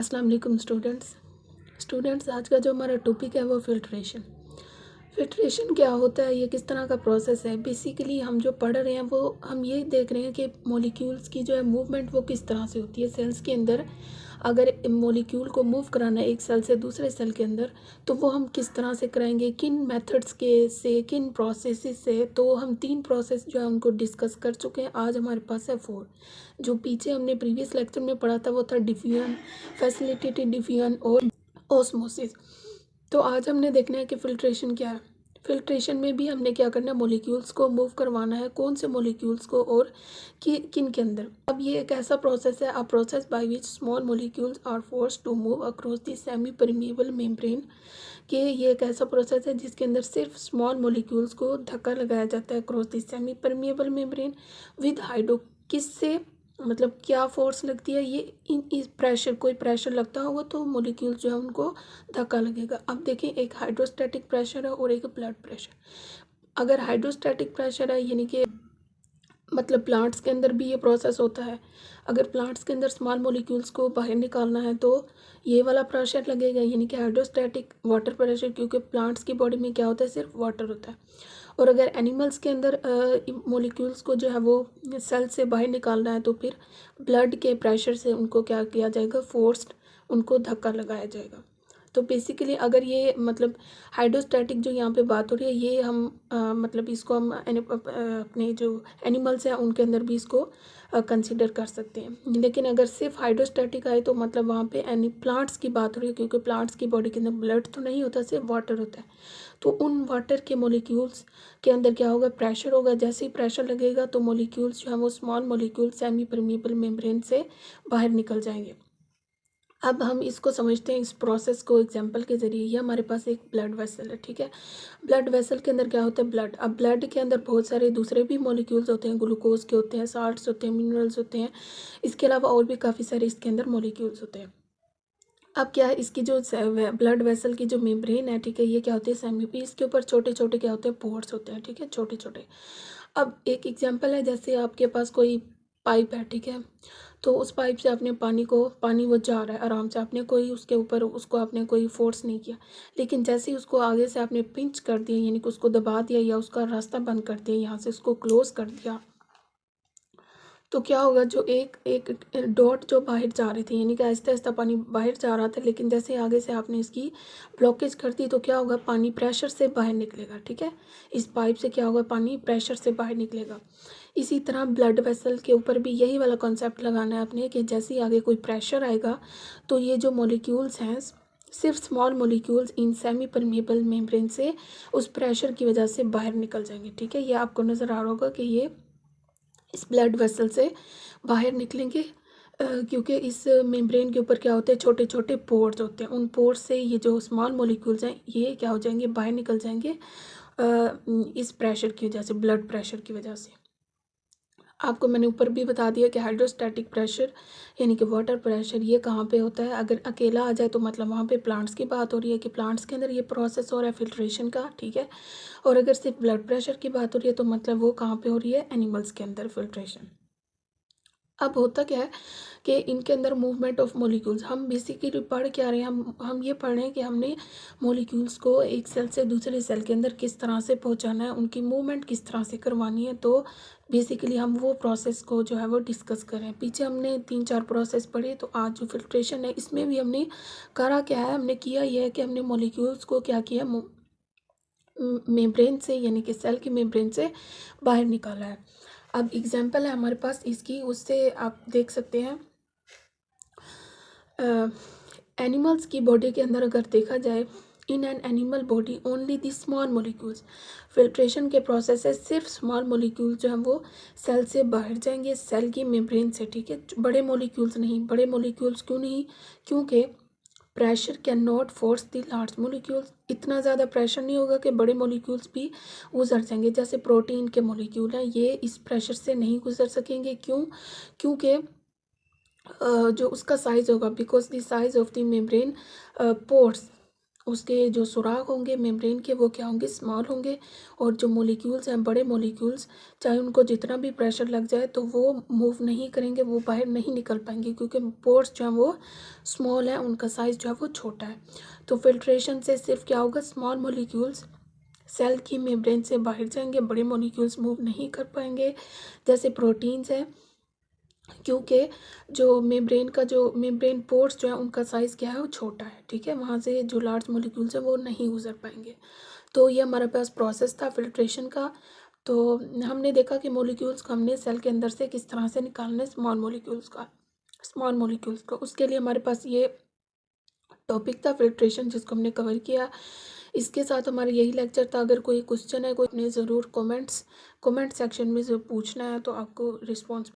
अस्सलाम वालेकुम स्टूडेंट्स आज का जो हमारा टॉपिक है वो फ़िल्ट्रेशन क्या होता है, ये किस तरह का प्रोसेस है। बेसिकली हम जो पढ़ रहे हैं वो हम ये देख रहे हैं कि मॉलिक्यूल्स की जो है मूवमेंट वो किस तरह से होती है सेल्स के अंदर। अगर मॉलिक्यूल को मूव कराना है एक सेल से दूसरे सेल के अंदर, तो वो हम किस तरह से कराएंगे, किन मेथड्स के से, किन प्रोसेसेस से। तो हम 3 प्रोसेस जो है उनको डिस्कस कर चुके हैं। आज हमारे पास है 4। जो पीछे हमने प्रीवियस लेक्चर में पढ़ा था वो था डिफ्यूजन, फैसिलिटेटेड डिफ्यूजन और ऑस्मोसिस। तो आज हमने देखना है कि फ़िल्ट्रेशन क्या है। फ़िल्ट्रेशन में भी हमने क्या करना है, मॉलिक्यूल्स को मूव करवाना है। कौन से मॉलिक्यूल्स को और किन के अंदर। अब ये एक ऐसा प्रोसेस है, a process by which small molecules are forced to move across the semipermeable membrane. कि ये एक ऐसा प्रोसेस है जिसके अंदर सिर्फ स्मॉल मॉलिक्यूल्स को धक्का लगाया जाता है across the semipermeable membrane with hydro. किससे, मतलब क्या फोर्स लगती है, ये इस प्रेशर, कोई प्रेशर लगता होगा तो मॉलिक्यूल जो है उनको धक्का लगेगा। अब देखें, एक हाइड्रोस्टैटिक प्रेशर है और एक ब्लड प्रेशर। अगर हाइड्रोस्टैटिक प्रेशर है यानी कि मतलब प्लांट्स के अंदर भी ये प्रोसेस होता है। अगर प्लांट्स के अंदर स्मॉल मॉलिक्यूल्स को बाहर निकालना है तो ये वाला प्रेशर लगेगा यानी कि हाइड्रोस्टैटिक वाटर प्रेशर, क्योंकि प्लांट्स की बॉडी में क्या होता है, सिर्फ वाटर होता है। और अगर एनिमल्स के अंदर मॉलिक्यूल्स को जो है वो सेल से बाहर निकालना है तो फिर ब्लड के प्रेशर से उनको क्या किया जाएगा, फोर्स्ड, उनको धक्का लगाया जाएगा। तो बेसिकली अगर ये मतलब हाइड्रोस्टैटिक जो यहाँ पे बात हो रही है, ये हम मतलब इसको हम अपने जो एनिमल्स हैं उनके अंदर भी इसको कंसिडर कर सकते हैं। लेकिन अगर सिर्फ हाइड्रोस्टैटिक आए तो मतलब वहाँ पे एनी प्लांट्स की बात हो रही है, क्योंकि प्लांट्स की बॉडी के अंदर ब्लड तो नहीं होता, सिर्फ वाटर होता है। तो उन वाटर के मॉलिक्यूल्स के अंदर क्या होगा, प्रेशर होगा। जैसे ही प्रेशर लगेगा तो मॉलिक्यूल्स जो है वो small molecule semi permeable membrane से बाहर निकल जाएंगे। अब हम इसको समझते हैं, इस प्रोसेस को एग्जांपल के ज़रिए। ये हमारे पास एक ब्लड वेसल है, ठीक है। ब्लड वेसल के अंदर क्या होता है, ब्लड। अब ब्लड के अंदर बहुत सारे दूसरे भी मॉलिक्यूल्स होते हैं, ग्लूकोज के होते हैं, साल्ट्स होते हैं, मिनरल्स होते हैं। इसके अलावा और भी काफ़ी सारे इसके अंदर मॉलिक्यूल्स होते हैं। अब क्या है, इसकी जो ब्लड वेसल की जो मेम्ब्रेन है, ठीक है, ये क्या होती है, सेमी। इसके ऊपर छोटे छोटे क्या होते हैं, पोर्स होते हैं, ठीक है, छोटे छोटे। अब एक एग्जांपल है, जैसे आपके पास कोई पाइप है, ठीक है। तो उस पाइप से आपने पानी वो जा रहा है आराम से, आपने कोई उसके ऊपर उसको आपने कोई फोर्स नहीं किया। लेकिन जैसे ही उसको आगे से आपने पिंच कर दिया, यानी कि उसको दबा दिया या उसका रास्ता बंद कर दिया, यहाँ से उसको क्लोज कर दिया, तो क्या होगा, जो एक एक डॉट जो बाहर जा रही थी, यानी कि आहिस्ता आहिस्ता पानी बाहर जा रहा था, लेकिन जैसे आगे से आपने इसकी ब्लॉकेज कर दी तो क्या होगा, पानी प्रेशर से बाहर निकलेगा, ठीक है। इस पाइप से क्या होगा, पानी प्रेशर से बाहर निकलेगा। इसी तरह ब्लड वेसल के ऊपर भी यही वाला कॉन्सेप्ट लगाना है आपने, कि जैसे ही आगे कोई प्रेशर आएगा तो ये जो मॉलिक्यूल्स हैं, सिर्फ small molecules in semi permeable membrane से उस प्रेशर की वजह से बाहर निकल जाएंगे, ठीक है। ये आपको नज़र आ रहा होगा कि ये इस ब्लड वेसल से बाहर निकलेंगे, क्योंकि इस मेम्ब्रेन के ऊपर क्या होते हैं, छोटे छोटे पोर्स होते हैं। उन पोर्स से ये जो स्मॉल मॉलिक्यूल्स हैं ये क्या हो जाएंगे, बाहर निकल जाएंगे इस प्रेशर की वजह से, ब्लड प्रेशर की वजह से। आपको मैंने ऊपर भी बता दिया कि हाइड्रोस्टैटिक प्रेशर यानी कि वाटर प्रेशर ये कहाँ पे होता है। अगर अकेला आ जाए तो मतलब वहाँ पे प्लांट्स की बात हो रही है कि प्लांट्स के अंदर ये प्रोसेस हो रहा है फिल्ट्रेशन का, ठीक है। और अगर सिर्फ ब्लड प्रेशर की बात हो रही है तो मतलब वो कहाँ पे हो रही है, एनिमल्स के अंदर फिल्ट्रेशन। अब होता क्या है कि इनके अंदर मूवमेंट ऑफ मॉलिक्यूल्स, हम बेसिकली पढ़ क्या रहे हैं, हम ये पढ़ रहे हैं कि हमने मॉलिक्यूल्स को एक सेल से दूसरे सेल के अंदर किस तरह से पहुंचाना है, उनकी मूवमेंट किस तरह से करवानी है। तो बेसिकली हम वो प्रोसेस को जो है वो डिस्कस करें। पीछे हमने 3-4 प्रोसेस पढ़े, तो आज जो फिल्ट्रेशन है इसमें भी हमने करा क्या है, हमने किया यह है कि हमने मॉलिक्यूल्स को क्या किया, मेम्ब्रेन से यानी कि सेल की मेम्ब्रेन से बाहर निकाला है। अब एग्जांपल है हमारे पास इसकी, उससे आप देख सकते हैं। एनिमल्स की बॉडी के अंदर अगर देखा जाए, in an animal body only the small molecules, filtration के प्रोसेस है, सिर्फ स्मॉल मोलिक्यूल्स जो हैं वो सेल से बाहर जाएंगे, सेल की मेम्ब्रेन से, ठीक है। बड़े मोलिक्यूल्स नहीं, बड़े मोलिक्यूल्स क्यों नहीं, क्योंकि pressure can not force the large molecules. इतना ज़्यादा प्रेशर नहीं होगा कि बड़े मोलिक्यूल्स भी गुजर जाएंगे। जैसे प्रोटीन के मोलिक्यूल हैं, ये इस प्रेशर से नहीं गुजर सकेंगे। क्यों, क्योंकि जो उसका साइज़ होगा, because the size of the membrane pores, उसके जो सुराख होंगे मेम्ब्रेन के वो क्या होंगे, स्मॉल होंगे। और जो मॉलिक्यूल्स हैं, बड़े मॉलिक्यूल्स, चाहे उनको जितना भी प्रेशर लग जाए तो वो मूव नहीं करेंगे, वो बाहर नहीं निकल पाएंगे, क्योंकि पोर्स जो हैं वो स्मॉल है, उनका साइज़ जो है वो छोटा है। तो फिल्ट्रेशन से सिर्फ क्या होगा, स्मॉल मॉलिक्यूल्स सेल की मेम्ब्रेन से बाहर जाएंगे, बड़े मॉलिक्यूल्स मूव नहीं कर पाएंगे। जैसे प्रोटीन्स हैं, क्योंकि जो मेम्ब्रेन पोर्स जो है उनका साइज़ क्या है, वो छोटा है, ठीक है, वहाँ से जो लार्ज मॉलिक्यूल्स हैं वो नहीं गुजर पाएंगे। तो ये हमारे पास प्रोसेस था फिल्ट्रेशन का। तो हमने देखा कि मॉलिक्यूल्स को हमने सेल के अंदर से किस तरह से निकालना है, स्मॉल मॉलिक्यूल्स को। उसके लिए हमारे पास ये टॉपिक था फिल्ट्रेशन, जिसको हमने कवर किया। इसके साथ हमारा यही लेक्चर था। अगर कोई क्वेश्चन है, कोई अपने ज़रूर कमेंट सेक्शन में ज़रूर पूछना है, तो आपको रिस्पॉन्स